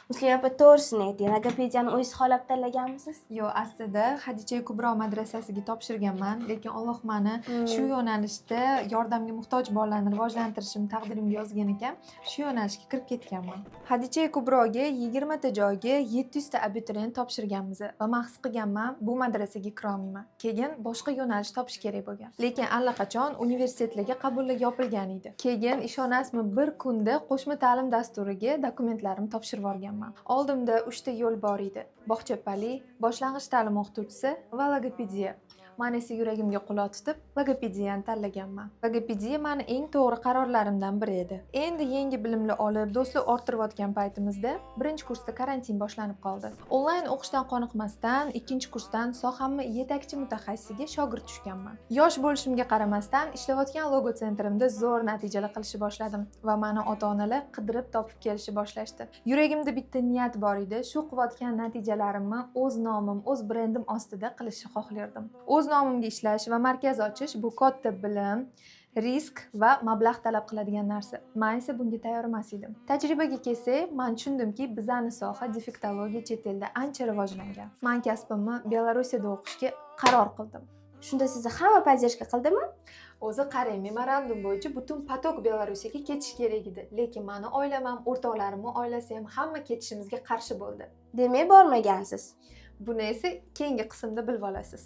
Muslima opa to'g'risini ayting, logopediyani o'zingiz xohlab tanlaganmisiz? Yo'q, aslida Xadicha Kubro madrasasiga topshirganman, lekin Alloh mani shu yo'nalishda yordamga muhtoj bolalarni rivojlantirishim taqdirimga yozgan ekan, shu yo'nalishga kirib ketganman. Xadicha Kubroga 20 ta joyga 700 ta abituriyent topshirganmiz va men his qilganman, bu madrasaga kira olmayman. Keyin boshqa yo'nalish topish kerak bo'lgan. Lekin allaqachon universitetlarga qabullar yopilgan edi. Keyin ishonasizmi, bir kunda qo'shma ta'lim dasturiga dokumentlarimni topshirib yuborganman. Oldimda 3 ta yo'l bor edi. Bog'chapali, boshlang'ich ta'lim o'qituvchisi va logopediya. Men esa yuragimga quloq tutib, logopediyani tanlaganman. Logopediya meni eng to'g'ri qarorlarimdan biri edi. Endi yangi bilimlar olib, do'stlar orttirayotgan paytimizda birinchi kursda karantin boshlanib qoldi. Onlayn o'qishdan qoniqmasdan, ikkinchi kursdan sohamni yetakchi mutaxassisiga shogird tushganman. Yosh bo'lishimga qaramasdan, ishlayotgan logo sentrimda zo'r natijalar qilishni boshladim va meni ota-onalar qidirib topib kelishni boshlashdi. Yuragimda bitta niyat bor edi, shu qilayotgan natijalarimni o'z nomim, o'z brendim ostida qilishni xohlardim. O'z nomimga ishlash va markaz ochish bu katta bilim, risk va mablag' talab qiladigan narsa. Men esa bunga tayyor emas edim. Tajribaga kelsak, men tushundimki, bizning soha defektologiya chet elda ancha rivojlangan. Men kasbimni Belarusiyada o'qishga qaror qildim. Shunda sizni hamma поддержка qildimi? O'zi qarang, memorandum bo'yicha butun potok Belarusiyga ketish kerak edi, lekin meni oilam ham, o'rtoqlarimning oilasi ham hamma ketishimizga qarshi bo'ldi. Demak, bormagansiz. Buni esa keyingi qismda bilib olasiz.